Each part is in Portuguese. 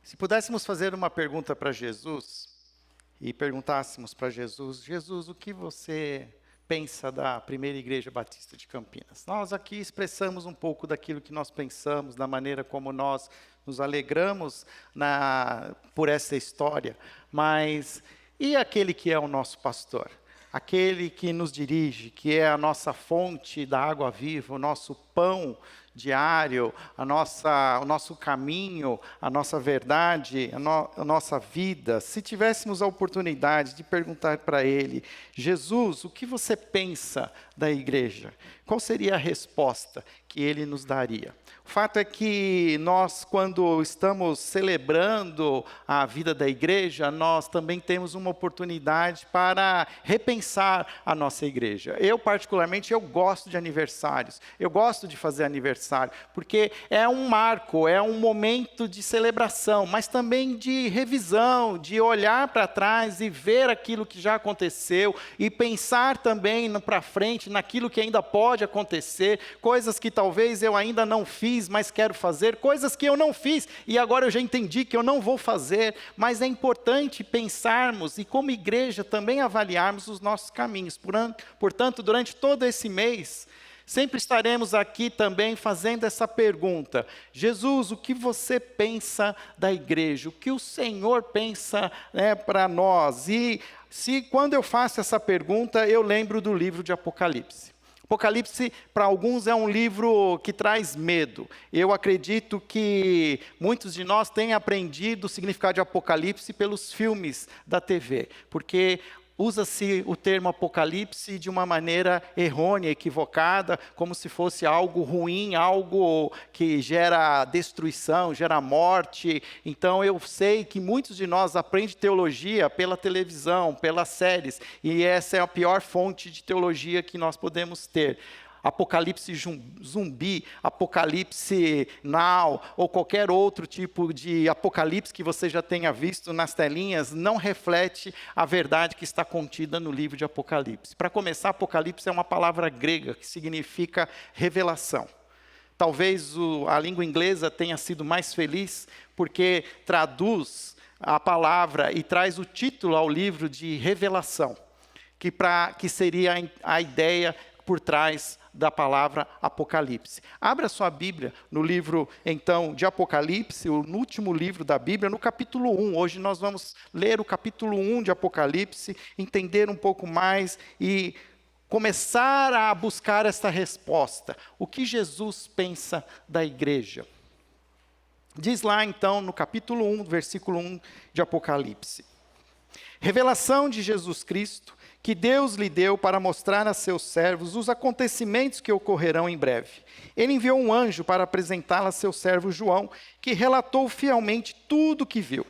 Se pudéssemos fazer uma pergunta para Jesus e perguntássemos para Jesus, Jesus, o que você pensa da primeira igreja batista de Campinas? Nós aqui expressamos um pouco daquilo que nós pensamos, da maneira como nós nos alegramos por essa história, mas e aquele que é o nosso pastor? Aquele que nos dirige, que é a nossa fonte da água viva, o nosso pão diário, o nosso caminho, a nossa verdade, a nossa vida. Se tivéssemos a oportunidade de perguntar para Ele, Jesus, o que você pensa da igreja? Qual seria a resposta que Ele nos daria? O fato é que nós, quando estamos celebrando a vida da igreja, nós também temos uma oportunidade para repensar a nossa igreja. Eu, particularmente, eu gosto de aniversários. Eu gosto de fazer aniversário, porque é um marco, é um momento de celebração, mas também de revisão, de olhar para trás e ver aquilo que já aconteceu e pensar também para frente naquilo que ainda pode acontecer, coisas que talvez eu ainda não fiz, mas quero fazer, coisas que eu não fiz e agora eu já entendi que eu não vou fazer, mas é importante pensarmos e como igreja também avaliarmos os nossos caminhos. Portanto, durante todo esse mês, sempre estaremos aqui também fazendo essa pergunta: Jesus, o que você pensa da igreja? O que o Senhor pensa, para nós? E quando eu faço essa pergunta, eu lembro do livro de Apocalipse. Apocalipse, para alguns, é um livro que traz medo. Eu acredito que muitos de nós têm aprendido o significado de Apocalipse pelos filmes da TV, porque usa-se o termo apocalipse de uma maneira errônea, equivocada, como se fosse algo ruim, algo que gera destruição, gera morte. Então eu sei que muitos de nós aprendem teologia pela televisão, pelas séries, e essa é a pior fonte de teologia que nós podemos ter. Apocalipse zumbi, Apocalipse Now, ou qualquer outro tipo de apocalipse que você já tenha visto nas telinhas, não reflete a verdade que está contida no livro de Apocalipse. Para começar, Apocalipse é uma palavra grega que significa revelação. Talvez a língua inglesa tenha sido mais feliz, porque traduz a palavra e traz o título ao livro de revelação, que seria a ideia por trás da palavra Apocalipse. Abra sua Bíblia no livro, então, de Apocalipse, no último livro da Bíblia, no capítulo 1. Hoje nós vamos ler o capítulo 1 de Apocalipse, entender um pouco mais e começar a buscar esta resposta. O que Jesus pensa da igreja? Diz lá, então, no capítulo 1, versículo 1 de Apocalipse: revelação de Jesus Cristo, que Deus lhe deu para mostrar a seus servos os acontecimentos que ocorrerão em breve. Ele enviou um anjo para apresentá-la a seu servo João, que relatou fielmente tudo o que viu.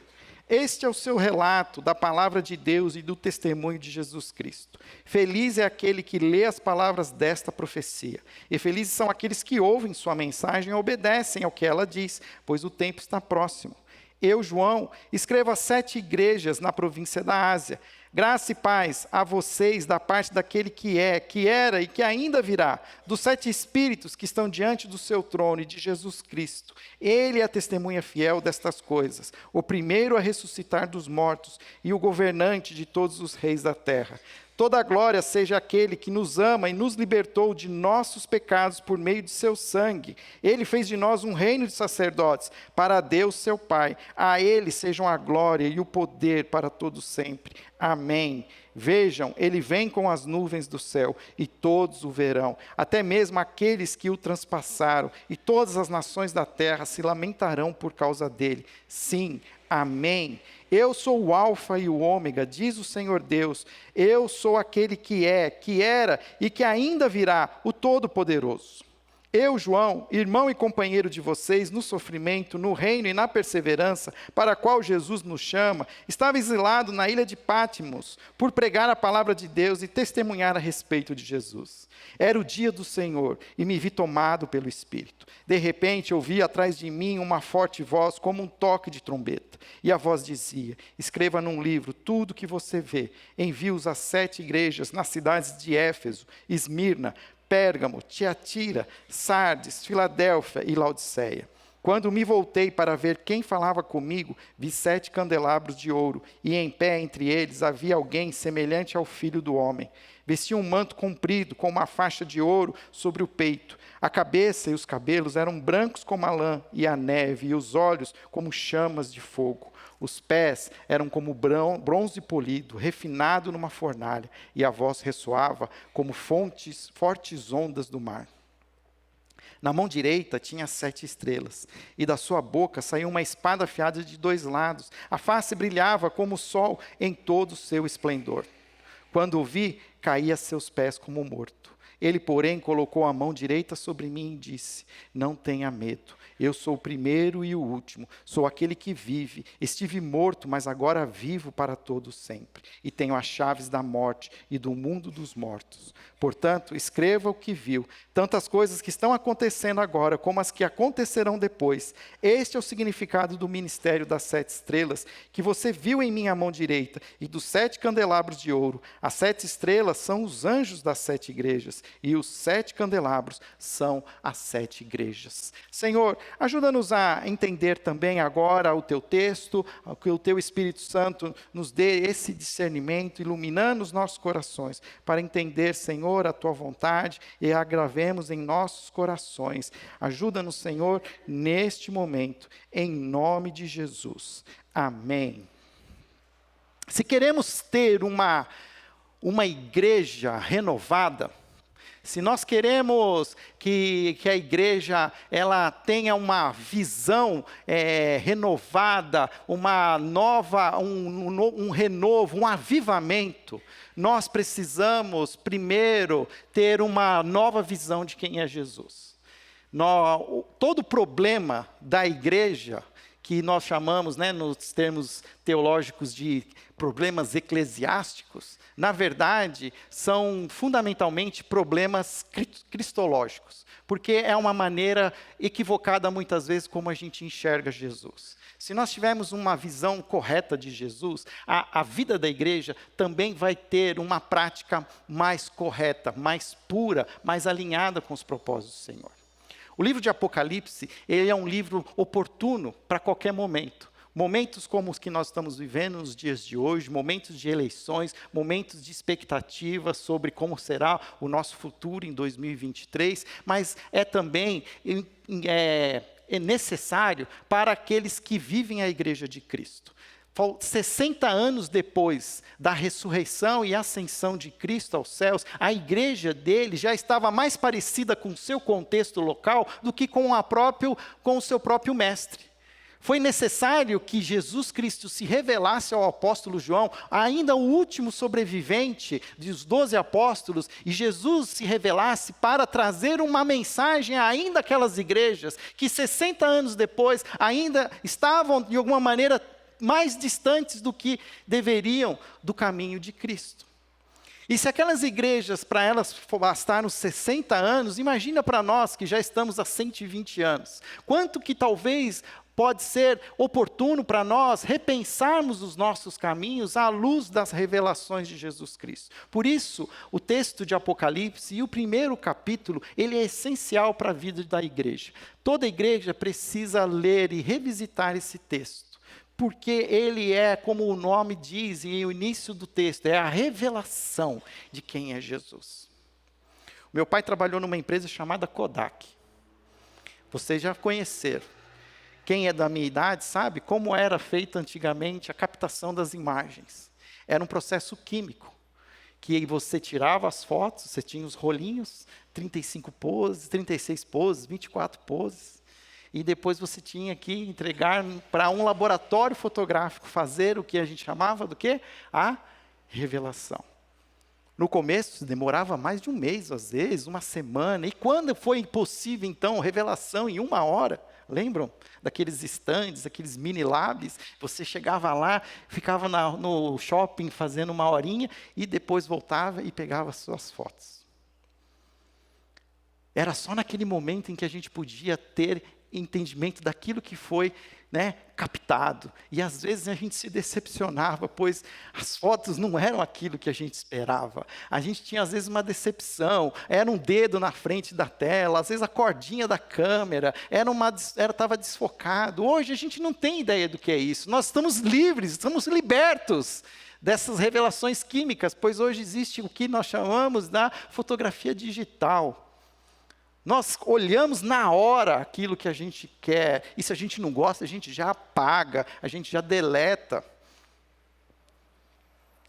Este é o seu relato da palavra de Deus e do testemunho de Jesus Cristo. Feliz é aquele que lê as palavras desta profecia, e felizes são aqueles que ouvem sua mensagem e obedecem ao que ela diz, pois o tempo está próximo. Eu, João, escrevo a 7 igrejas na província da Ásia. Graça e paz a vocês da parte daquele que é, que era e que ainda virá, dos 7 espíritos que estão diante do seu trono e de Jesus Cristo. Ele é a testemunha fiel destas coisas, o primeiro a ressuscitar dos mortos e o governante de todos os reis da terra. Toda a glória seja aquele que nos ama e nos libertou de nossos pecados por meio de seu sangue. Ele fez de nós um reino de sacerdotes para Deus seu Pai. A ele sejam a glória e o poder para todos sempre. Amém. Vejam, ele vem com as nuvens do céu e todos o verão, até mesmo aqueles que o transpassaram, e todas as nações da terra se lamentarão por causa dele. Sim, amém. Eu sou o Alfa e o Ômega, diz o Senhor Deus. Eu sou aquele que é, que era e que ainda virá, o Todo-Poderoso. Eu, João, irmão e companheiro de vocês no sofrimento, no reino e na perseverança, para a qual Jesus nos chama, estava exilado na ilha de Patmos, por pregar a palavra de Deus e testemunhar a respeito de Jesus. Era o dia do Senhor, e me vi tomado pelo Espírito. De repente, ouvi atrás de mim uma forte voz, como um toque de trombeta. E a voz dizia: escreva num livro tudo o que você vê. Envie-os às 7 igrejas, nas cidades de Éfeso, Esmirna, Pérgamo, Tiatira, Sardes, Filadélfia e Laodiceia. Quando me voltei para ver quem falava comigo, vi 7 candelabros de ouro, e em pé entre eles havia alguém semelhante ao Filho do Homem. Vestia um manto comprido, com uma faixa de ouro sobre o peito. A cabeça e os cabelos eram brancos como a lã e a neve, e os olhos como chamas de fogo. Os pés eram como bronze polido, refinado numa fornalha, e a voz ressoava como fortes ondas do mar. Na mão direita tinha 7 estrelas, e da sua boca saiu uma espada afiada de 2 lados. A face brilhava como o sol em todo o seu esplendor. Quando o vi, caí a seus pés como morto. Ele, porém, colocou a mão direita sobre mim e disse: não tenha medo. Eu sou o primeiro e o último, sou aquele que vive. Estive morto, mas agora vivo para todo sempre. E tenho as chaves da morte e do mundo dos mortos. Portanto, escreva o que viu, tanto as coisas que estão acontecendo agora, como as que acontecerão depois. Este é o significado do ministério das 7 estrelas, que você viu em minha mão direita, e dos 7 candelabros de ouro. As 7 estrelas são os anjos das 7 igrejas, e os 7 candelabros são as 7 igrejas. Senhor, ajuda-nos a entender também agora o Teu texto, que o Teu Espírito Santo nos dê esse discernimento, iluminando os nossos corações, para entender, Senhor, a Tua vontade e a gravemos em nossos corações. Ajuda-nos, Senhor, neste momento, em nome de Jesus. Amém. Se queremos ter uma igreja renovada, se nós queremos que a igreja ela tenha uma visão renovada, uma nova, um renovo, um avivamento, nós precisamos primeiro ter uma nova visão de quem é Jesus. Todo problema da igreja, que nós chamamos, nos termos teológicos de problemas eclesiásticos, na verdade, são fundamentalmente problemas cristológicos, porque é uma maneira equivocada muitas vezes como a gente enxerga Jesus. Se nós tivermos uma visão correta de Jesus, a vida da igreja também vai ter uma prática mais correta, mais pura, mais alinhada com os propósitos do Senhor. O livro de Apocalipse, ele é um livro oportuno para qualquer momento. Momentos como os que nós estamos vivendo nos dias de hoje, momentos de eleições, momentos de expectativa sobre como será o nosso futuro em 2023, mas é também necessário para aqueles que vivem a igreja de Cristo. 60 anos depois da ressurreição e ascensão de Cristo aos céus, a igreja dele já estava mais parecida com o seu contexto local do que com o seu próprio mestre. Foi necessário que Jesus Cristo se revelasse ao apóstolo João, ainda o último sobrevivente dos 12 apóstolos, e Jesus se revelasse para trazer uma mensagem ainda àquelas igrejas que 60 anos depois ainda estavam de alguma maneira mais distantes do que deveriam do caminho de Cristo. E se aquelas igrejas, para elas bastaram 60 anos, imagina para nós que já estamos há 120 anos. Quanto que talvez pode ser oportuno para nós repensarmos os nossos caminhos à luz das revelações de Jesus Cristo. Por isso, o texto de Apocalipse e o primeiro capítulo, ele é essencial para a vida da igreja. Toda igreja precisa ler e revisitar esse texto, porque ele é, como o nome diz, e o início do texto, é a revelação de quem é Jesus. O meu pai trabalhou numa empresa chamada Kodak. Vocês já conheceram. Quem é da minha idade sabe como era feita antigamente a captação das imagens. Era um processo químico, que você tirava as fotos, você tinha os rolinhos, 35 poses, 36 poses, 24 poses, e depois você tinha que entregar para um laboratório fotográfico, fazer o que a gente chamava do quê? A revelação. No começo, demorava mais de um mês, às vezes, uma semana. E quando foi possível, então, revelação em 1 hora? Lembram daqueles estandes, aqueles mini labs? Você chegava lá, ficava no shopping fazendo 1 horinha, e depois voltava e pegava as suas fotos. Era só naquele momento em que a gente podia ter entendimento daquilo que foi né, captado. E às vezes a gente se decepcionava, pois as fotos não eram aquilo que a gente esperava. A gente tinha às vezes uma decepção, era um dedo na frente da tela, às vezes a cordinha da câmera, estava desfocado. Hoje a gente não tem ideia do que é isso. Nós estamos livres, estamos libertos dessas revelações químicas, pois hoje existe o que nós chamamos da fotografia digital. Nós olhamos na hora aquilo que a gente quer, e se a gente não gosta, a gente já apaga, a gente já deleta.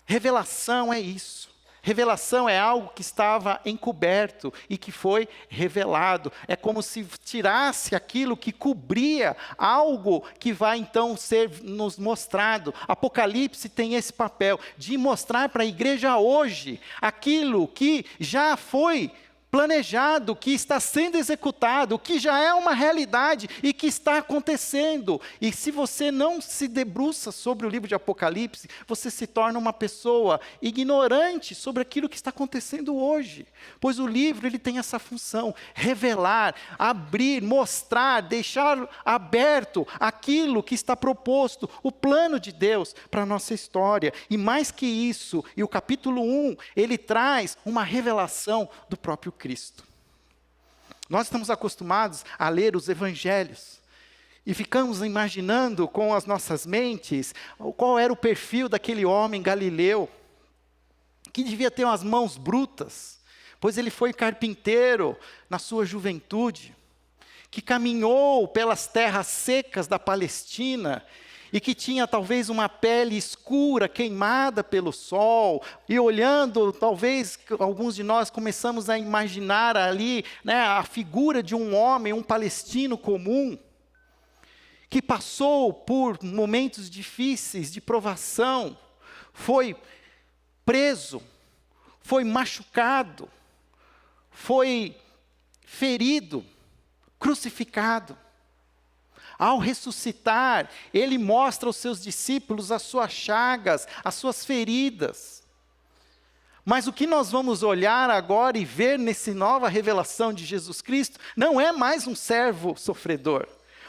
Revelação é isso. Revelação é algo que estava encoberto e que foi revelado. É como se tirasse aquilo que cobria algo que vai então ser nos mostrado. Apocalipse tem esse papel de mostrar para a igreja hoje aquilo que já foi planejado, que está sendo executado, que já é uma realidade e que está acontecendo. E se você não se debruça sobre o livro de Apocalipse, você se torna uma pessoa ignorante sobre aquilo que está acontecendo hoje. Pois o livro ele tem essa função, revelar, abrir, mostrar, deixar aberto aquilo que está proposto, o plano de Deus para a nossa história. E mais que isso, e o capítulo 1, ele traz uma revelação do próprio Cristo. Nós estamos acostumados a ler os evangelhos e ficamos imaginando com as nossas mentes qual era o perfil daquele homem galileu, que devia ter umas mãos brutas, pois ele foi carpinteiro na sua juventude, que caminhou pelas terras secas da Palestina, e que tinha talvez uma pele escura, queimada pelo sol, e olhando, talvez alguns de nós começamos a imaginar ali, né, a figura de um homem, um palestino comum, que passou por momentos difíceis de provação, foi preso, foi machucado, foi ferido, crucificado. Ao ressuscitar, ele mostra aos seus discípulos as suas chagas, as suas feridas. Mas o que nós vamos olhar agora e ver nessa nova revelação de Jesus Cristo, não é mais um servo sofredor.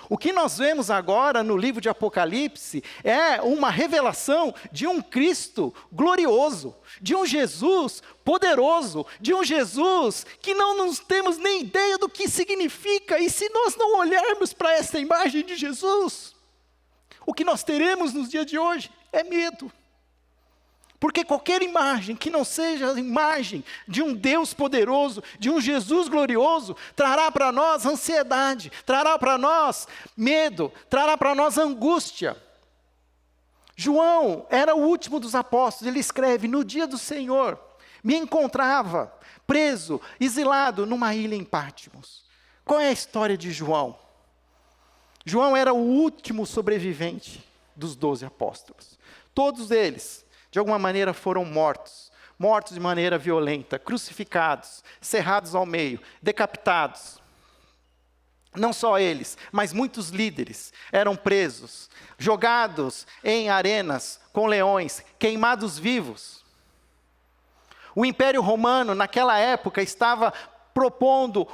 O que nós vemos agora no livro de Apocalipse é uma revelação de um Cristo glorioso, de um Jesus poderoso, de um Jesus que não nos temos nem ideia do que significa. E se nós não olharmos para essa imagem de Jesus, o que nós teremos nos dias de hoje é medo. Porque qualquer imagem que não seja a imagem de um Deus poderoso, de um Jesus glorioso, trará para nós ansiedade, trará para nós medo, trará para nós angústia. João era o último dos apóstolos, ele escreve: no dia do Senhor, me encontrava preso, exilado numa ilha em Patmos. Qual é a história de João? João era o último sobrevivente dos 12 apóstolos. Todos eles, de alguma maneira, foram mortos de maneira violenta, crucificados, cerrados ao meio, decapitados. Não só eles, mas muitos líderes eram presos, jogados em arenas com leões, queimados vivos. O Império Romano, naquela época, estava propondo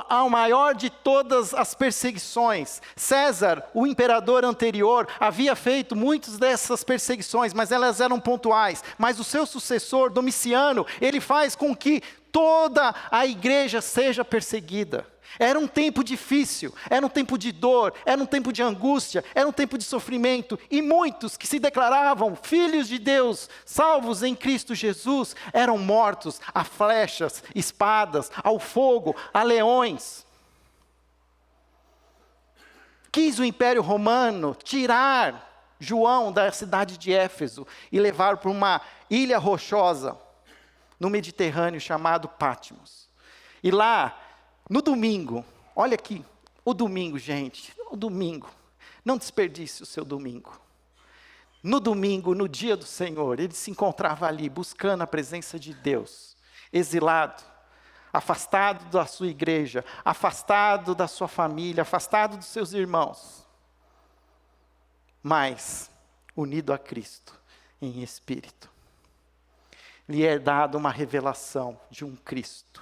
a maior de todas as perseguições. César, o imperador anterior, havia feito muitas dessas perseguições, mas elas eram pontuais. Mas o seu sucessor, Domiciano, ele faz com que toda a igreja seja perseguida. Era um tempo difícil, era um tempo de dor, era um tempo de angústia, era um tempo de sofrimento, e muitos que se declaravam filhos de Deus, salvos em Cristo Jesus, eram mortos a flechas, espadas, ao fogo, a leões. Quis o Império Romano tirar João da cidade de Éfeso e levar para uma ilha rochosa no Mediterrâneo chamado Patmos. E lá, no domingo, olha aqui, o domingo, gente, o domingo, não desperdice o seu domingo. No domingo, no dia do Senhor, ele se encontrava ali, buscando a presença de Deus, exilado, afastado da sua igreja, afastado da sua família, afastado dos seus irmãos, mas unido a Cristo em espírito. Lhe é dada uma revelação de um Cristo,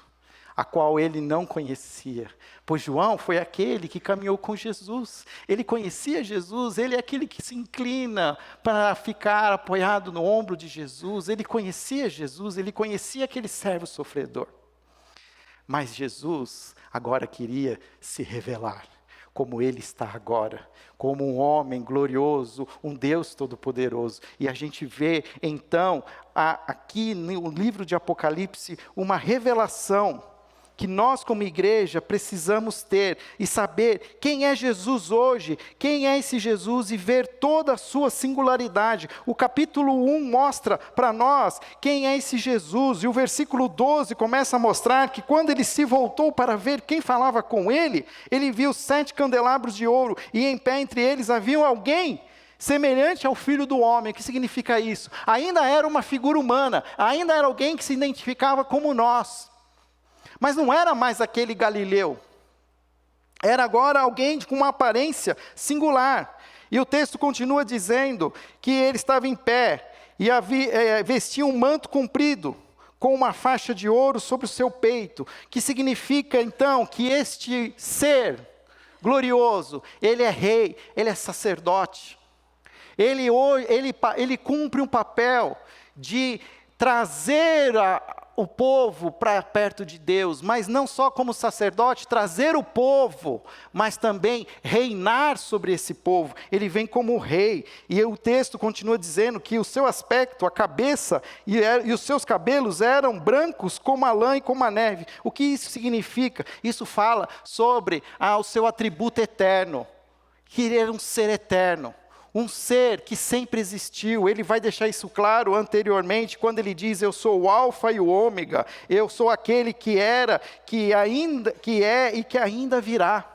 a qual ele não conhecia. Pois João foi aquele que caminhou com Jesus. Ele conhecia Jesus, ele é aquele que se inclina para ficar apoiado no ombro de Jesus. Ele conhecia Jesus, ele conhecia aquele servo sofredor. Mas Jesus agora queria se revelar, como ele está agora, como um homem glorioso, um Deus todo-poderoso. E a gente vê, então, aqui no livro de Apocalipse, uma revelação que nós como igreja precisamos ter e saber quem é Jesus hoje, quem é esse Jesus e ver toda a sua singularidade. O capítulo 1 mostra para nós quem é esse Jesus, e o versículo 12 começa a mostrar que quando ele se voltou para ver quem falava com ele, ele viu 7 candelabros de ouro, e em pé entre eles havia alguém semelhante ao Filho do Homem. O que significa isso? Ainda era uma figura humana, ainda era alguém que se identificava como nós. Mas não era mais aquele Galileu, era agora alguém com uma aparência singular. E o texto continua dizendo que ele estava em pé e vestia um manto comprido, com uma faixa de ouro sobre o seu peito, que significa então que este ser glorioso, ele é rei, ele é sacerdote, ele cumpre um papel de trazer o povo para perto de Deus, mas não só como sacerdote, trazer o povo, mas também reinar sobre esse povo. Ele vem como rei, e o texto continua dizendo que o seu aspecto, a cabeça e os seus cabelos eram brancos como a lã e como a neve. O que isso significa? Isso fala sobre o seu atributo eterno, que ele era um ser eterno. Um ser que sempre existiu. Ele vai deixar isso claro anteriormente, quando ele diz: eu sou o alfa e o ômega, eu sou aquele que era, que é e que ainda virá.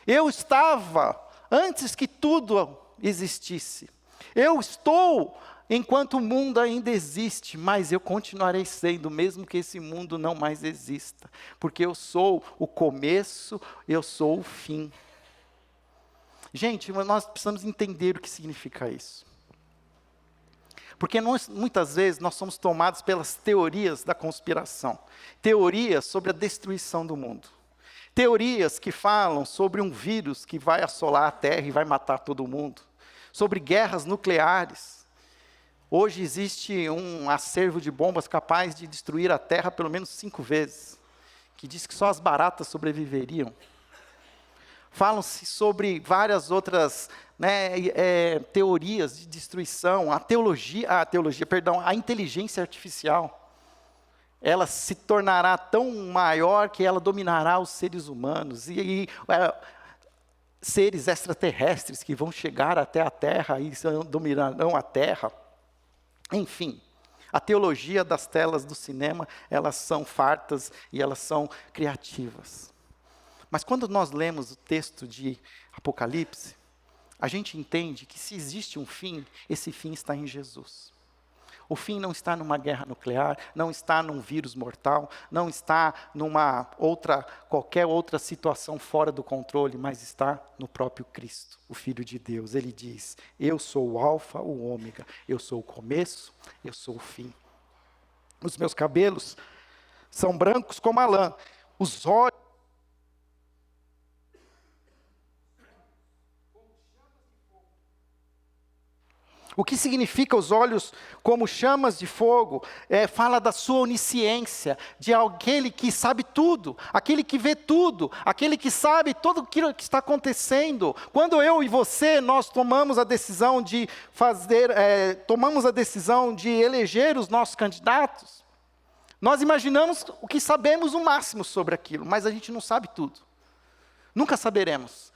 Eu estava antes que tudo existisse. Eu estou enquanto o mundo ainda existe, mas eu continuarei sendo, mesmo que esse mundo não mais exista, porque eu sou o começo, eu sou o fim. Gente, nós precisamos entender o que significa isso. Porque muitas vezes nós somos tomados pelas teorias da conspiração. Teorias sobre a destruição do mundo. Teorias que falam sobre um vírus que vai assolar a Terra e vai matar todo mundo. Sobre guerras nucleares. Hoje existe um acervo de bombas capaz de destruir a Terra pelo menos 5 vezes. Que diz que só as baratas sobreviveriam. Falam-se sobre várias outras teorias de destruição, a inteligência artificial. Ela se tornará tão maior que ela dominará os seres humanos, seres extraterrestres que vão chegar até a Terra e dominarão a Terra. Enfim, a teologia das telas do cinema, elas são fartas e elas são criativas. Mas quando nós lemos o texto de Apocalipse, a gente entende que se existe um fim, esse fim está em Jesus. O fim não está numa guerra nuclear, não está num vírus mortal, não está qualquer outra situação fora do controle, mas está no próprio Cristo, o Filho de Deus. Ele diz: eu sou o alfa, o ômega, eu sou o começo, eu sou o fim. Os meus cabelos são brancos como a lã, os olhos O que significa os olhos como chamas de fogo? Fala da sua onisciência, de aquele que sabe tudo, aquele que vê tudo, aquele que sabe tudo aquilo que está acontecendo. Quando eu e você, nós tomamos a decisão de eleger os nossos candidatos, nós imaginamos o que sabemos o máximo sobre aquilo, mas a gente não sabe tudo. Nunca saberemos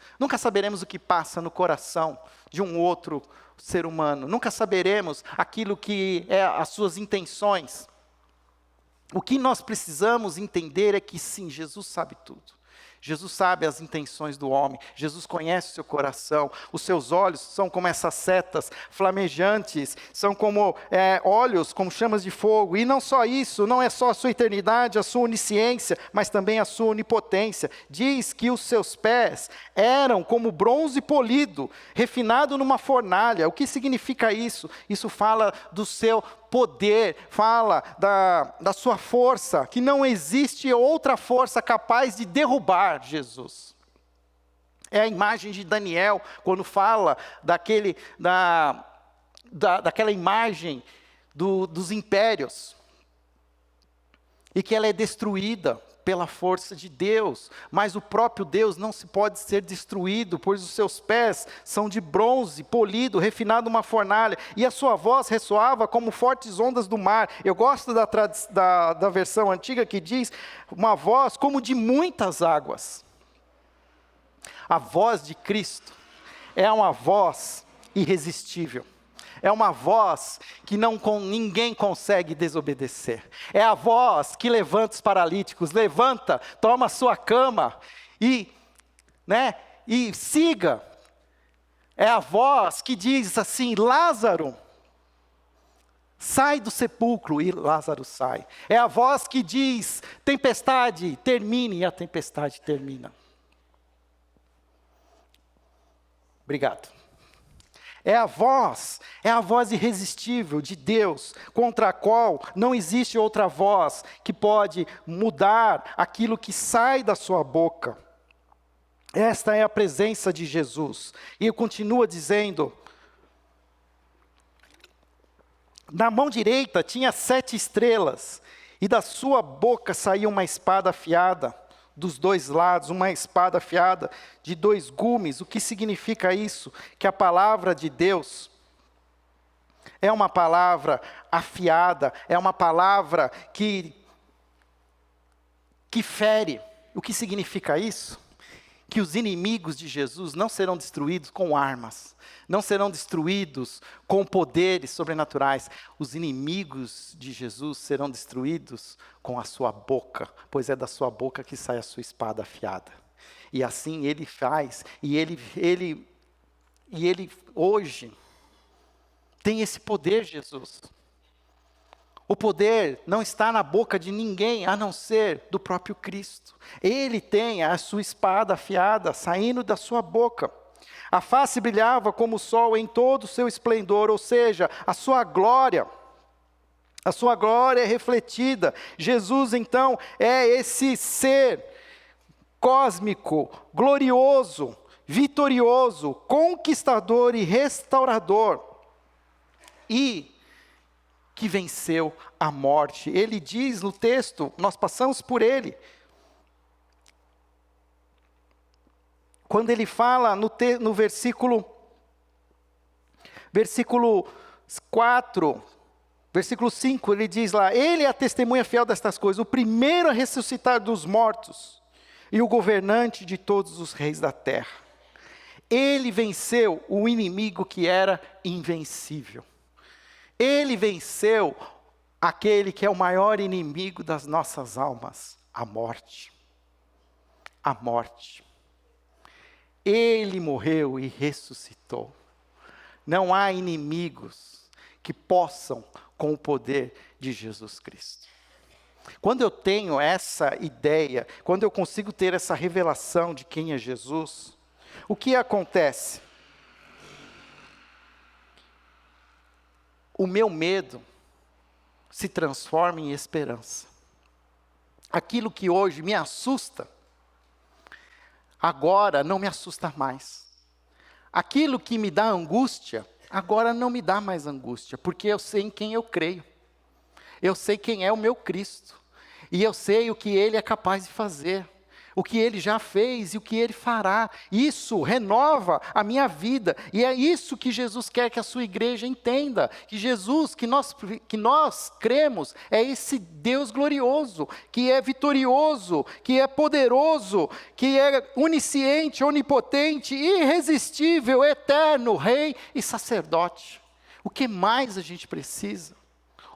o que passa no coração de um outro ser humano. Nunca saberemos aquilo que é as suas intenções. O que nós precisamos entender é que sim, Jesus sabe tudo. Jesus sabe as intenções do homem. Jesus conhece o seu coração. Os seus olhos são como essas setas flamejantes, são como olhos, como chamas de fogo. E não só isso, não é só a sua eternidade, a sua onisciência, mas também a sua onipotência. Diz que os seus pés eram como bronze polido, refinado numa fornalha. O que significa isso? Isso fala do seu poder, fala da sua força, que não existe outra força capaz de derrubar Jesus. É a imagem de Daniel, quando fala daquela imagem dos impérios, e que ela é destruída pela força de Deus, mas o próprio Deus não se pode ser destruído, pois os seus pés são de bronze, polido, refinado numa fornalha, e a sua voz ressoava como fortes ondas do mar. Eu gosto da versão antiga que diz, uma voz como de muitas águas. A voz de Cristo é uma voz irresistível. É uma voz que ninguém consegue desobedecer. É a voz que levanta os paralíticos, levanta, toma a sua cama e siga. É a voz que diz assim, Lázaro, sai do sepulcro, e Lázaro sai. É a voz que diz, tempestade, termine, e a tempestade termina. Obrigado. É a voz irresistível de Deus, contra a qual não existe outra voz que pode mudar aquilo que sai da sua boca. Esta é a presença de Jesus. E continua dizendo, na mão direita tinha 7 estrelas, e da sua boca saía uma espada afiada, dos 2 lados, uma espada afiada de 2 gumes. O que significa isso? Que a palavra de Deus é uma palavra afiada, é uma palavra que fere. O que significa isso? Que os inimigos de Jesus não serão destruídos com armas, não serão destruídos com poderes sobrenaturais. Os inimigos de Jesus serão destruídos com a sua boca, pois é da sua boca que sai a sua espada afiada. E assim ele faz, e ele hoje tem esse poder, Jesus. O poder não está na boca de ninguém, a não ser do próprio Cristo. Ele tem a sua espada afiada, saindo da sua boca. A face brilhava como o sol em todo o seu esplendor, ou seja, a sua glória é refletida. Jesus, então, é esse ser cósmico, glorioso, vitorioso, conquistador e restaurador. E que venceu a morte. Ele diz no texto, nós passamos por ele. Quando ele fala no versículo 4, versículo 5, ele diz lá, ele é a testemunha fiel destas coisas, o primeiro a ressuscitar dos mortos, e o governante de todos os reis da terra. Ele venceu o inimigo que era invencível. Ele venceu aquele que é o maior inimigo das nossas almas, a morte. A morte. Ele morreu e ressuscitou. Não há inimigos que possam com o poder de Jesus Cristo. Quando eu tenho essa ideia, quando eu consigo ter essa revelação de quem é Jesus, o que acontece? O meu medo se transforma em esperança. Aquilo que hoje me assusta, agora não me assusta mais. Aquilo que me dá angústia, agora não me dá mais angústia, porque eu sei em quem eu creio. Eu sei quem é o meu Cristo. E eu sei o que Ele é capaz de fazer. O que Ele já fez e o que Ele fará. Isso renova a minha vida. E é isso que Jesus quer que a sua igreja entenda. Que Jesus, que nós cremos, é esse Deus glorioso, que é vitorioso, que é poderoso, que é onisciente, onipotente, irresistível, eterno, rei e sacerdote. O que mais a gente precisa?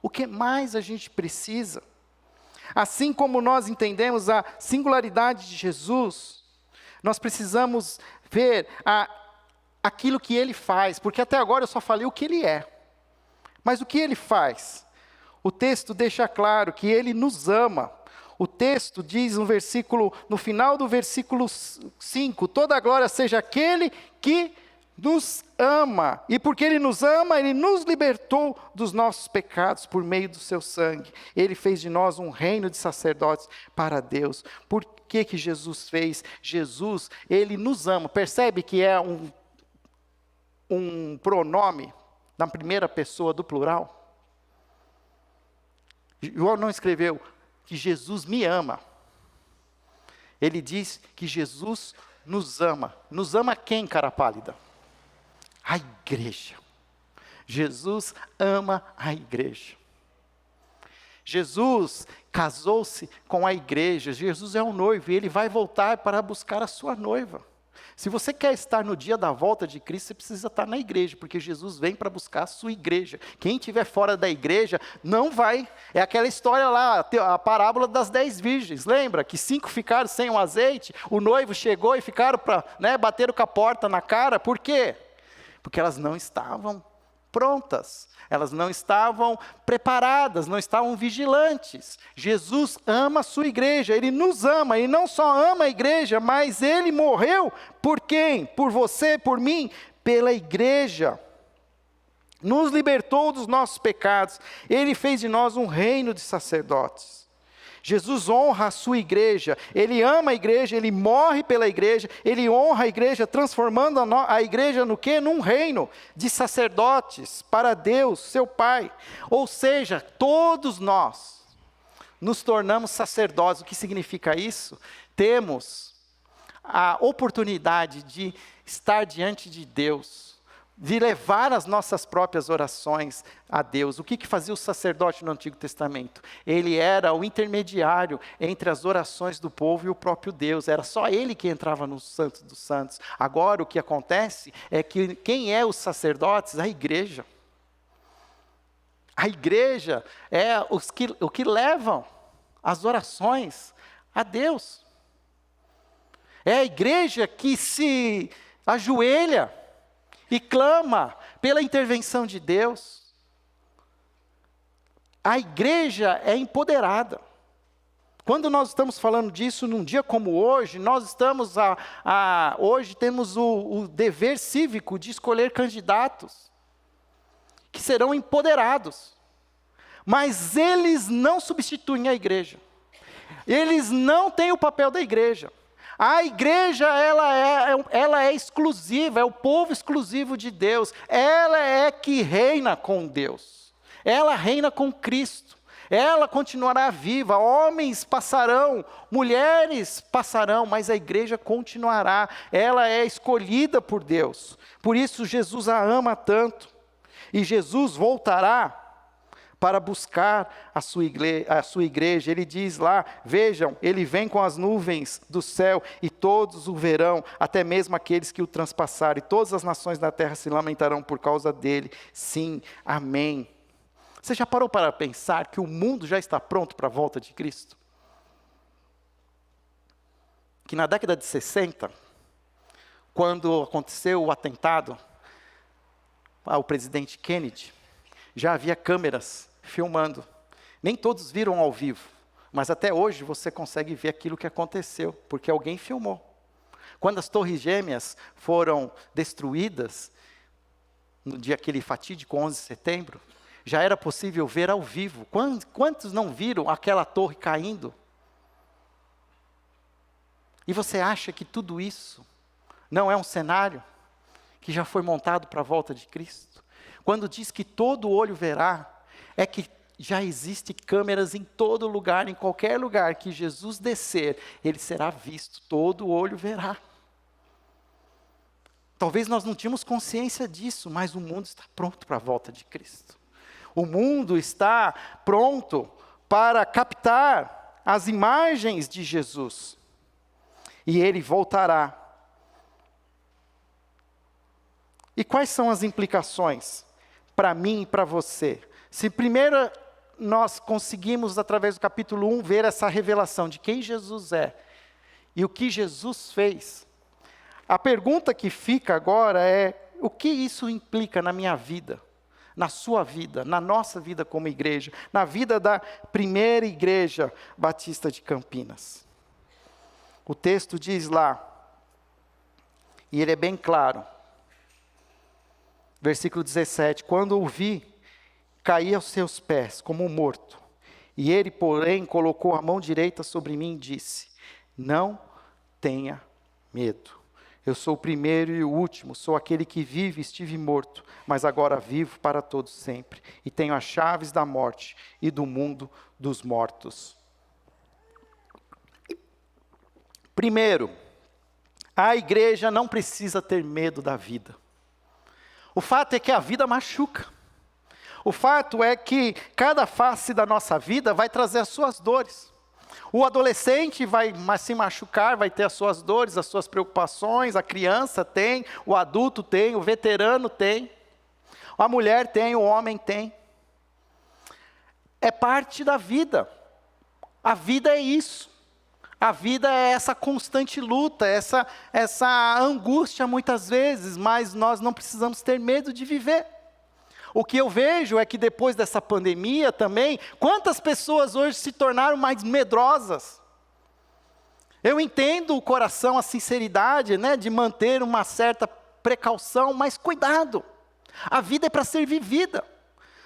O que mais a gente precisa? Assim como nós entendemos a singularidade de Jesus, nós precisamos ver aquilo que Ele faz, porque até agora eu só falei o que Ele é. Mas o que Ele faz? O texto deixa claro que Ele nos ama. O texto diz no final do versículo 5, toda a glória seja aquele que nos ama, e porque Ele nos ama, Ele nos libertou dos nossos pecados por meio do seu sangue. Ele fez de nós um reino de sacerdotes para Deus. Por que Jesus fez? Jesus, Ele nos ama. Percebe que é um pronome na primeira pessoa do plural? João não escreveu que Jesus me ama. Ele diz que Jesus nos ama. Nos ama quem, cara pálida? A igreja. Jesus ama a igreja. Jesus casou-se com a igreja. Jesus é o noivo e Ele vai voltar para buscar a sua noiva. Se você quer estar no dia da volta de Cristo, você precisa estar na igreja, porque Jesus vem para buscar a sua igreja. Quem estiver fora da igreja, não vai. É aquela história lá, a parábola das 10 virgens. Lembra que 5 ficaram sem o azeite, o noivo chegou e ficaram para, bateram com a porta na cara. Por quê? Porque elas não estavam prontas, elas não estavam preparadas, não estavam vigilantes. Jesus ama a sua igreja, Ele nos ama, e não só ama a igreja, mas Ele morreu por quem? Por você, por mim, pela igreja. Nos libertou dos nossos pecados, Ele fez de nós um reino de sacerdotes. Jesus honra a sua igreja, Ele ama a igreja, Ele morre pela igreja, Ele honra a igreja, transformando a igreja no quê? Num reino de sacerdotes para Deus, seu Pai. Ou seja, todos nós nos tornamos sacerdotes. O que significa isso? Temos a oportunidade de estar diante de Deus, de levar as nossas próprias orações a Deus. O que fazia o sacerdote no Antigo Testamento? Ele era o intermediário entre as orações do povo e o próprio Deus. Era só ele que entrava no Santo dos Santos. Agora o que acontece é que quem é os sacerdotes? A igreja. A igreja é o que levam as orações a Deus. É a igreja que se ajoelha e clama pela intervenção de Deus. A igreja é empoderada. Quando nós estamos falando disso num dia como hoje, nós estamos hoje temos o dever cívico de escolher candidatos que serão empoderados. Mas eles não substituem a igreja. Eles não têm o papel da igreja. A igreja, ela é exclusiva, é o povo exclusivo de Deus. Ela é que reina com Deus. Ela reina com Cristo. Ela continuará viva. Homens passarão, mulheres passarão, mas a igreja continuará. Ela é escolhida por Deus. Por isso Jesus a ama tanto. E Jesus voltará para buscar a sua igreja. Ele diz lá, vejam, Ele vem com as nuvens do céu, e todos o verão, até mesmo aqueles que o transpassaram, e todas as nações da terra se lamentarão por causa dele. Sim, amém. Você já parou para pensar que o mundo já está pronto para a volta de Cristo? Que na década de 60, quando aconteceu o atentado ao presidente Kennedy, já havia câmeras filmando. Nem todos viram ao vivo, mas até hoje você consegue ver aquilo que aconteceu, porque alguém filmou. Quando as torres gêmeas foram destruídas, no dia aquele fatídico 11 de setembro, já era possível ver ao vivo. Quantos não viram aquela torre caindo? E você acha que tudo isso não é um cenário que já foi montado para a volta de Cristo? Quando diz que todo olho verá, é que já existem câmeras em todo lugar, em qualquer lugar que Jesus descer, Ele será visto, todo olho verá. Talvez nós não tínhamos consciência disso, mas o mundo está pronto para a volta de Cristo. O mundo está pronto para captar as imagens de Jesus. E Ele voltará. E quais são as implicações para mim e para você? Se primeiro nós conseguimos, através do capítulo 1, ver essa revelação de quem Jesus é e o que Jesus fez, a pergunta que fica agora é: o que isso implica na minha vida, na sua vida, na nossa vida como igreja, na vida da primeira igreja batista de Campinas? O texto diz lá, e ele é bem claro: Versículo 17: quando o vi, caí aos seus pés como um morto. E ele, porém, colocou a mão direita sobre mim e disse: não tenha medo. Eu sou o primeiro e o último, sou aquele que vive e estive morto, mas agora vivo para todos sempre. E tenho as chaves da morte e do mundo dos mortos. Primeiro, a igreja não precisa ter medo da vida. O fato é que a vida machuca. O fato é que cada face da nossa vida vai trazer as suas dores. O adolescente vai se machucar, vai ter as suas dores, as suas preocupações, a criança tem, o adulto tem, o veterano tem, a mulher tem, o homem tem. É parte da vida. A vida é isso. A vida é essa constante luta, essa angústia muitas vezes, mas nós não precisamos ter medo de viver. O que eu vejo é que depois dessa pandemia também, quantas pessoas hoje se tornaram mais medrosas? Eu entendo o coração, a sinceridade, né, de manter uma certa precaução, mas cuidado. A vida é para ser vivida.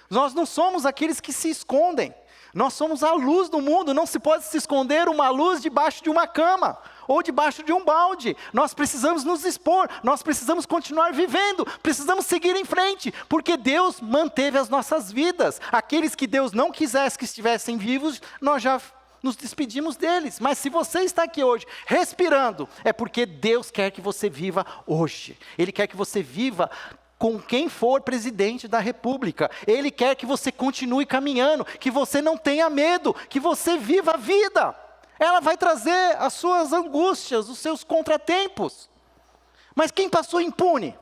Nós não somos aqueles que se escondem. Nós somos a luz do mundo, não se pode se esconder uma luz debaixo de uma cama, ou debaixo de um balde. Nós precisamos nos expor, nós precisamos continuar vivendo, precisamos seguir em frente, porque Deus manteve as nossas vidas. Aqueles que Deus não quisesse que estivessem vivos, nós já nos despedimos deles. Mas se você está aqui hoje, respirando, é porque Deus quer que você viva hoje. Ele quer que você viva com quem for presidente da república. Ele quer que você continue caminhando, que você não tenha medo, que você viva a vida. Ela vai trazer as suas angústias, os seus contratempos. Mas quem passou impune?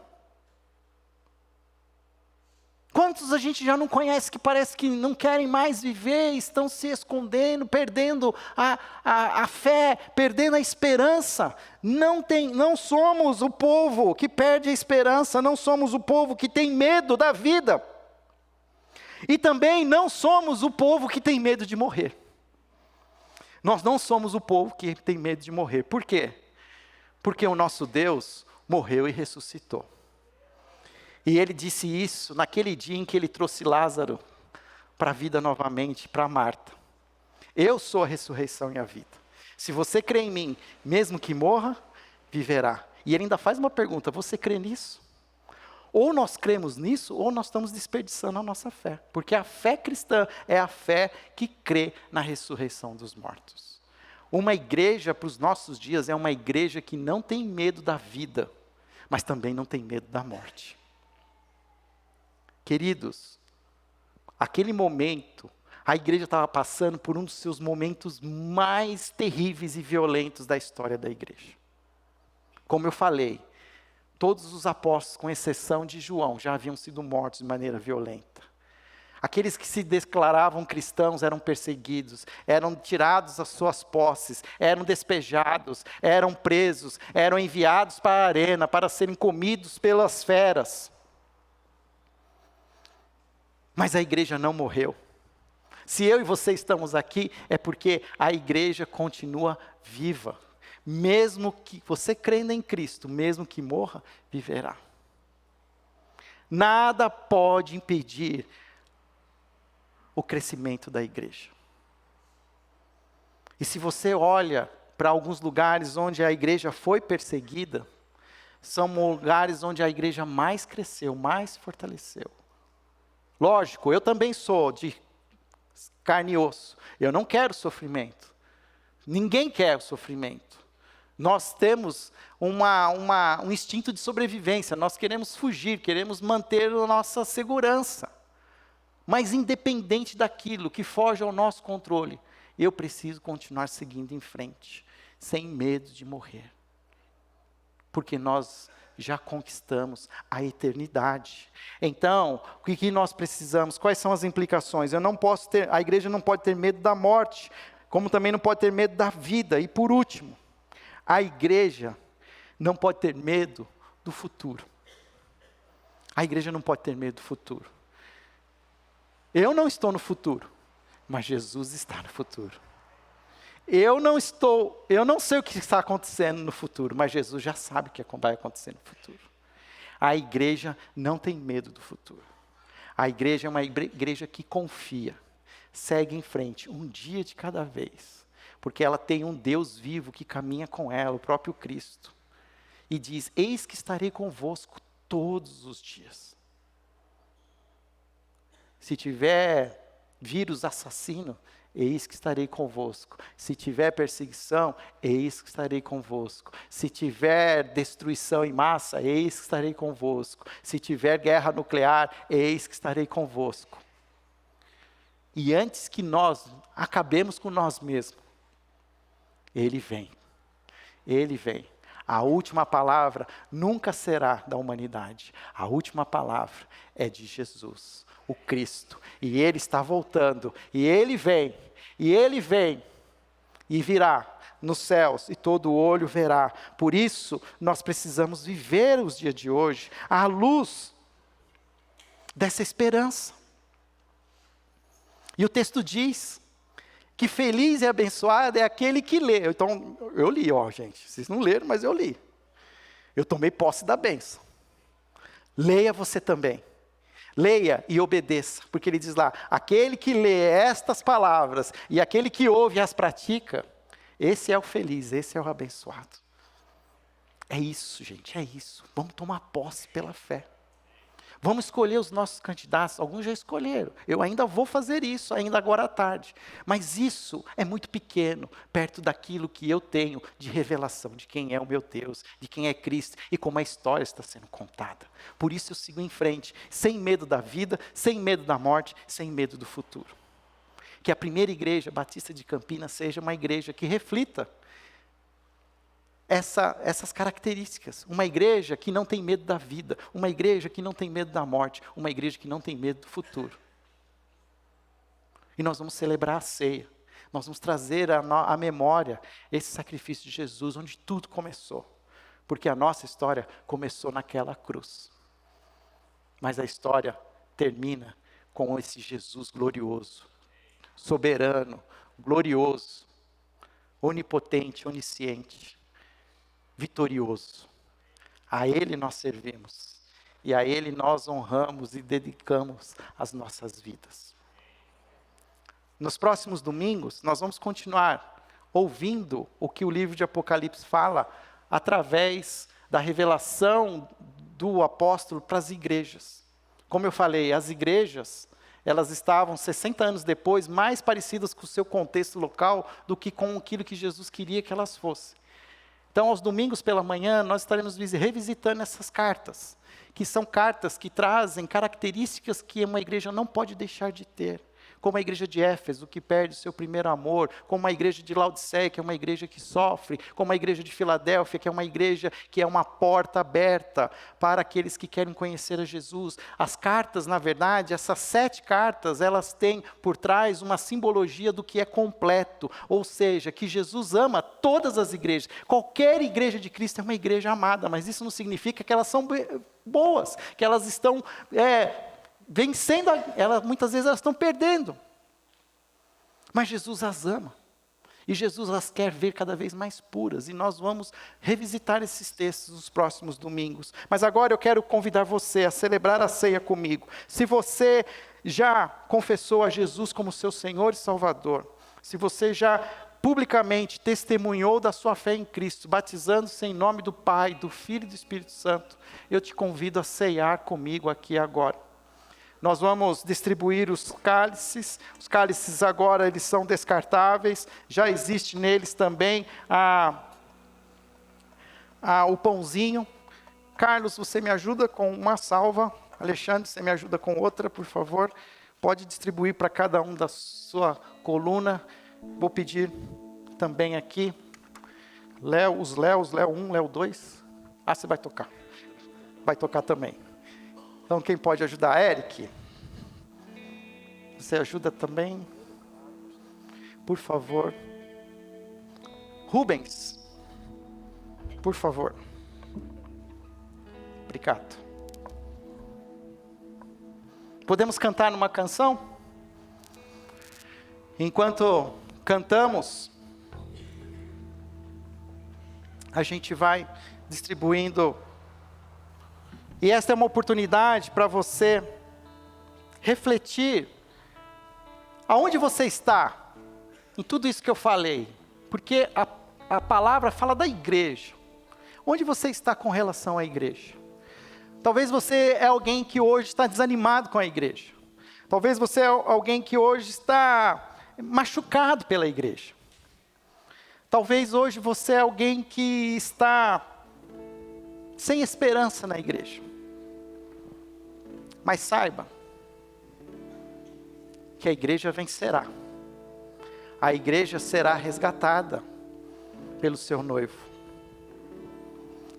Quantos a gente já não conhece que parece que não querem mais viver, estão se escondendo, perdendo a fé, perdendo a esperança. Não somos o povo que perde a esperança, não somos o povo que tem medo da vida. E também não somos o povo que tem medo de morrer. Nós não somos o povo que tem medo de morrer. Por quê? Porque o nosso Deus morreu e ressuscitou. E ele disse isso naquele dia em que ele trouxe Lázaro para a vida novamente, para Marta. Eu sou a ressurreição e a vida. Se você crê em mim, mesmo que morra, viverá. E ele ainda faz uma pergunta: você crê nisso? Ou nós cremos nisso, ou nós estamos desperdiçando a nossa fé. Porque a fé cristã é a fé que crê na ressurreição dos mortos. Uma igreja para os nossos dias é uma igreja que não tem medo da vida, mas também não tem medo da morte. Queridos, aquele momento, a igreja estava passando por um dos seus momentos mais terríveis e violentos da história da igreja. Como eu falei, todos os apóstolos, com exceção de João, já haviam sido mortos de maneira violenta. Aqueles que se declaravam cristãos eram perseguidos, eram tirados as suas posses, eram despejados, eram presos, eram enviados para a arena para serem comidos pelas feras. Mas a igreja não morreu. Se eu e você estamos aqui, é porque a igreja continua viva. Mesmo que você crendo em Cristo, mesmo que morra, viverá. Nada pode impedir o crescimento da igreja. E se você olha para alguns lugares onde a igreja foi perseguida, são lugares onde a igreja mais cresceu, mais se fortaleceu. Lógico, eu também sou de carne e osso. Eu não quero sofrimento. Ninguém quer o sofrimento. Nós temos um instinto de sobrevivência. Nós queremos fugir, queremos manter a nossa segurança. Mas independente daquilo que foge ao nosso controle, eu preciso continuar seguindo em frente, sem medo de morrer. Porque nós já conquistamos a eternidade. Então, o que nós precisamos? Quais são as implicações? A igreja não pode ter medo da morte, como também não pode ter medo da vida. E por último, a igreja não pode ter medo do futuro. A igreja não pode ter medo do futuro. Eu não estou no futuro, mas Jesus está no futuro. Eu não sei o que está acontecendo no futuro, mas Jesus já sabe o que vai acontecer no futuro. A igreja não tem medo do futuro. A igreja é uma igreja que confia, segue em frente, um dia de cada vez. Porque ela tem um Deus vivo que caminha com ela, o próprio Cristo. E diz, eis que estarei convosco todos os dias. Se tiver vírus assassino, eis que estarei convosco. Se tiver perseguição, eis que estarei convosco. Se tiver destruição em massa, eis que estarei convosco. Se tiver guerra nuclear, eis que estarei convosco. E antes que nós acabemos com nós mesmos, Ele vem. Ele vem. A última palavra nunca será da humanidade. A última palavra é de Jesus, o Cristo. E Ele está voltando. E Ele vem. E Ele vem. E virá nos céus. E todo olho verá. Por isso, nós precisamos viver os dias de hoje à luz dessa esperança. E o texto diz que feliz e abençoado é aquele que lê. Então, eu li, gente. Vocês não leram, mas eu li. Eu tomei posse da bênção. Leia você também. Leia e obedeça. Porque ele diz lá, aquele que lê estas palavras e aquele que ouve e as pratica, esse é o feliz, esse é o abençoado. É isso, gente, é isso. Vamos tomar posse pela fé. Vamos escolher os nossos candidatos. Alguns já escolheram. Eu ainda vou fazer isso, ainda agora à tarde. Mas isso é muito pequeno, perto daquilo que eu tenho de revelação, de quem é o meu Deus, de quem é Cristo, e como a história está sendo contada. Por isso eu sigo em frente, sem medo da vida, sem medo da morte, sem medo do futuro. Que a primeira igreja batista de Campinas seja uma igreja que reflita essas características. Uma igreja que não tem medo da vida, uma igreja que não tem medo da morte, uma igreja que não tem medo do futuro. E nós vamos celebrar a ceia, nós vamos trazer à memória esse sacrifício de Jesus, onde tudo começou. Porque a nossa história começou naquela cruz. Mas a história termina com esse Jesus glorioso, soberano, glorioso, onipotente, onisciente, vitorioso. A Ele nós servimos. E a Ele nós honramos e dedicamos as nossas vidas. Nos próximos domingos, nós vamos continuar ouvindo o que o livro de Apocalipse fala através da revelação do apóstolo para as igrejas. Como eu falei, as igrejas, elas estavam 60 anos depois mais parecidas com o seu contexto local do que com aquilo que Jesus queria que elas fossem. Então, aos domingos pela manhã, nós estaremos revisitando essas cartas, que são cartas que trazem características que uma igreja não pode deixar de ter. Como a igreja de Éfeso, que perde o seu primeiro amor, como a igreja de Laodiceia, que é uma igreja que sofre, como a igreja de Filadélfia, que é uma igreja que é uma porta aberta para aqueles que querem conhecer a Jesus. As cartas, na verdade, essas 7 cartas, elas têm por trás uma simbologia do que é completo, ou seja, que Jesus ama todas as igrejas. Qualquer igreja de Cristo é uma igreja amada, mas isso não significa que elas são boas, que elas estão vencendo, muitas vezes elas estão perdendo. Mas Jesus as ama. E Jesus as quer ver cada vez mais puras. E nós vamos revisitar esses textos nos próximos domingos. Mas agora eu quero convidar você a celebrar a ceia comigo. Se você já confessou a Jesus como seu Senhor e Salvador, se você já publicamente testemunhou da sua fé em Cristo, batizando-se em nome do Pai, do Filho e do Espírito Santo, eu te convido a ceiar comigo aqui agora. Nós vamos distribuir os cálices agora eles são descartáveis, já existe neles também o pãozinho. Carlos, você me ajuda com uma salva, Alexandre, você me ajuda com outra, por favor, pode distribuir para cada um da sua coluna, vou pedir também aqui, Léo 1, Léo 2, você vai tocar também. Então, quem pode ajudar? Eric, você ajuda também? Por favor. Rubens, por favor. Obrigado. Podemos cantar numa canção? Enquanto cantamos, a gente vai distribuindo E esta é uma oportunidade para você refletir aonde você está em tudo isso que eu falei. Porque a palavra fala da igreja. Onde você está com relação à igreja? Talvez você é alguém que hoje está desanimado com a igreja. Talvez você é alguém que hoje está machucado pela igreja. Talvez hoje você é alguém que está sem esperança na igreja. Mas saiba que a igreja vencerá. A igreja será resgatada pelo seu noivo.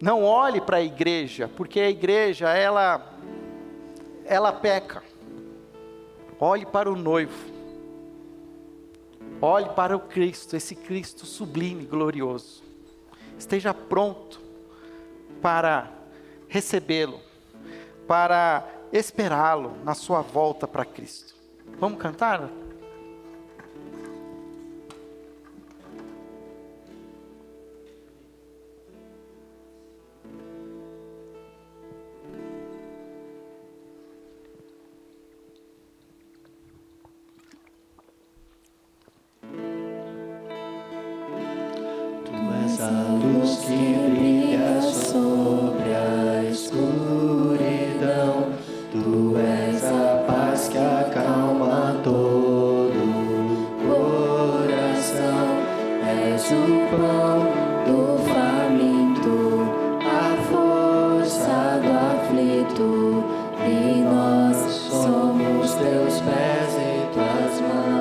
Não olhe para a igreja, porque a igreja, ela peca. Olhe para o noivo. Olhe para o Cristo, esse Cristo sublime, glorioso. Esteja pronto para recebê-lo, para esperá-lo na sua volta para Cristo. Vamos cantar? A luz que brilha sobre a escuridão, Tu és a paz que acalma todo o coração. És o pão do faminto, a força do aflito, e nós somos Teus pés e Tuas mãos.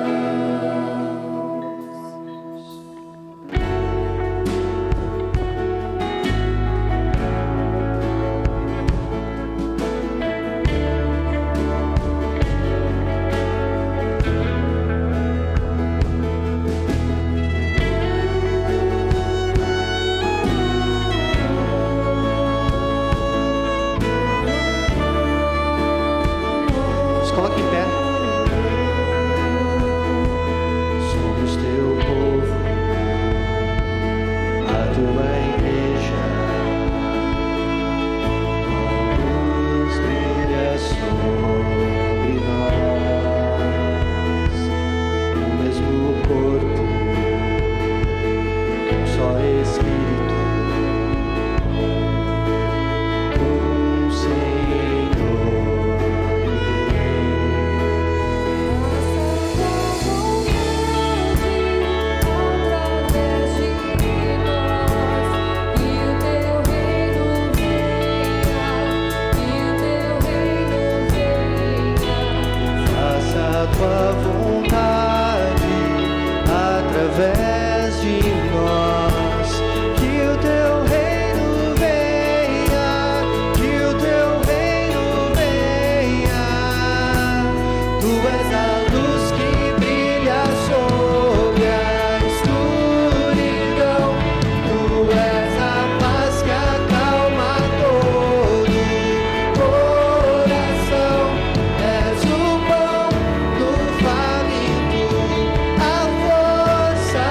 Coloque em pé. Somos Teu povo, a Tua igreja. A luz brilha sobre nós. O mesmo corpo, um só Espírito, um Senhor. Tua vontade através de nós, que o Teu reino venha, que o Teu reino venha. Tu és a luz que brilha sobre a escuridão, Tu és a paz que acalma todo o coração. És o pão do faminto, a força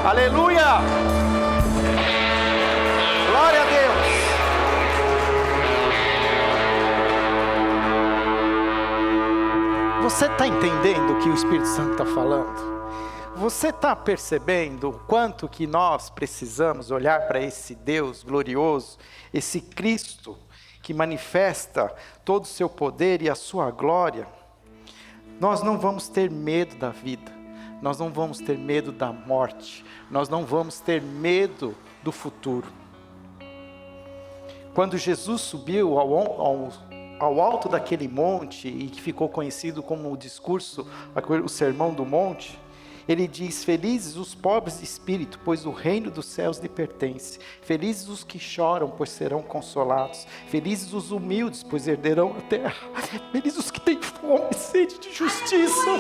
Aleluia! Glória a Deus! Você está entendendo o que o Espírito Santo está falando? Você está percebendo o quanto que nós precisamos olhar para esse Deus glorioso, esse Cristo que manifesta todo o seu poder e a sua glória? Nós não vamos ter medo da vida, nós não vamos ter medo da morte, nós não vamos ter medo do futuro. Quando Jesus subiu ao alto daquele monte, e que ficou conhecido como o discurso, o sermão do monte, ele diz: felizes os pobres de espírito, pois o reino dos céus lhe pertence. Felizes os que choram, pois serão consolados. Felizes os humildes, pois herderão a terra. Felizes os que têm fome e sede de justiça,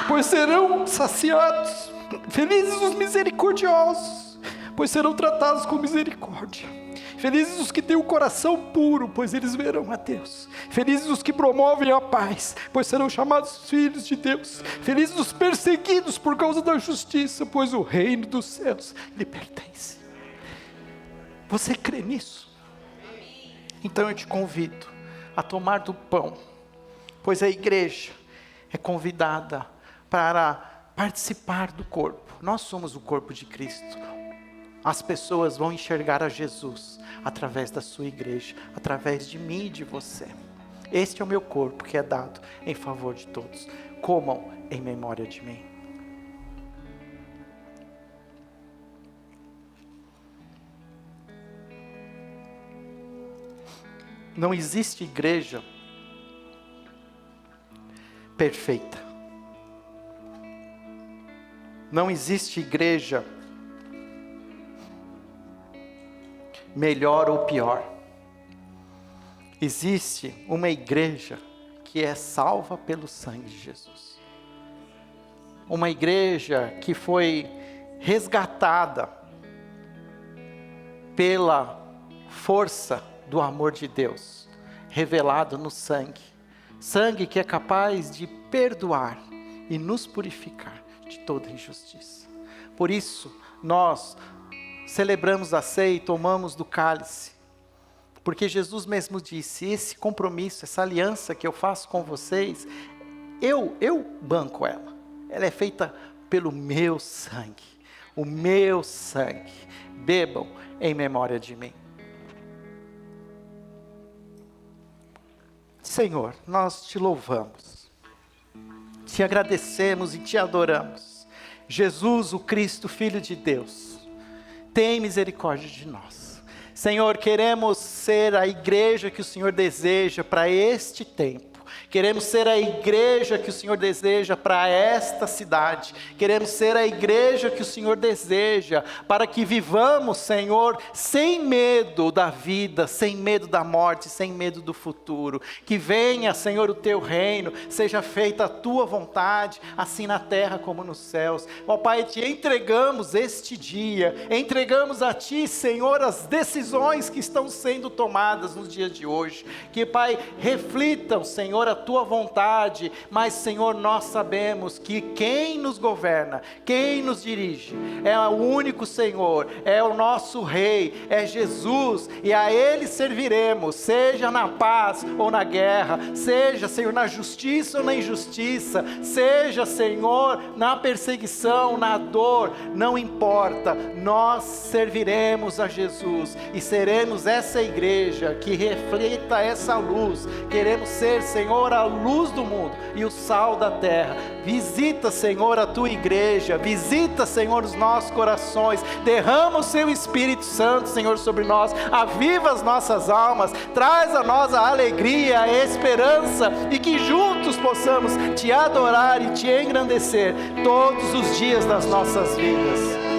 pois serão saciados. Felizes os misericordiosos, pois serão tratados com misericórdia. Felizes os que têm o coração puro, pois eles verão a Deus. Felizes os que promovem a paz, pois serão chamados filhos de Deus. Felizes os perseguidos por causa da justiça, pois o reino dos céus lhe pertence. Você crê nisso? Então eu te convido a tomar do pão, pois a igreja é convidada para participar do corpo. Nós somos o corpo de Cristo. As pessoas vão enxergar a Jesus através da sua igreja, através de mim e de você. Este é o meu corpo que é dado em favor de todos. Comam em memória de mim. Não existe igreja perfeita. Não existe igreja melhor ou pior. Existe uma igreja que é salva pelo sangue de Jesus. Uma igreja que foi resgatada pela força do amor de Deus, revelado no sangue. Sangue que é capaz de perdoar e nos purificar de toda injustiça. Por isso, nós celebramos a ceia e tomamos do cálice. Porque Jesus mesmo disse, esse compromisso, essa aliança que eu faço com vocês, eu banco ela. Ela é feita pelo meu sangue. O meu sangue. Bebam em memória de mim. Senhor, nós te louvamos. Te agradecemos e te adoramos. Jesus, o Cristo, Filho de Deus, tem misericórdia de nós. Senhor, queremos ser a igreja que o Senhor deseja para este tempo. Queremos ser a igreja que o Senhor deseja para esta cidade. Queremos ser a igreja que o Senhor deseja para que vivamos, Senhor, sem medo da vida, sem medo da morte, sem medo do futuro. Que venha, Senhor, o teu reino, seja feita a tua vontade, assim na terra como nos céus. Ó Pai, te entregamos este dia, entregamos a ti, Senhor, as decisões que estão sendo tomadas nos dias de hoje. Que, Pai, reflitam, Senhor, a tua vontade, mas, Senhor, nós sabemos que quem nos governa, quem nos dirige, é o único Senhor, é o nosso Rei, é Jesus, e a Ele serviremos, seja na paz ou na guerra, seja, Senhor, na justiça ou na injustiça, seja, Senhor, na perseguição, na dor, não importa, nós serviremos a Jesus, e seremos essa igreja que reflita essa luz. Queremos ser, Senhor, a luz do mundo e o sal da terra. Visita, Senhor, a tua igreja, visita, Senhor, os nossos corações, derrama o seu Espírito Santo, Senhor, sobre nós, aviva as nossas almas, traz a nós a alegria, a esperança, e que juntos possamos te adorar e te engrandecer todos os dias das nossas vidas.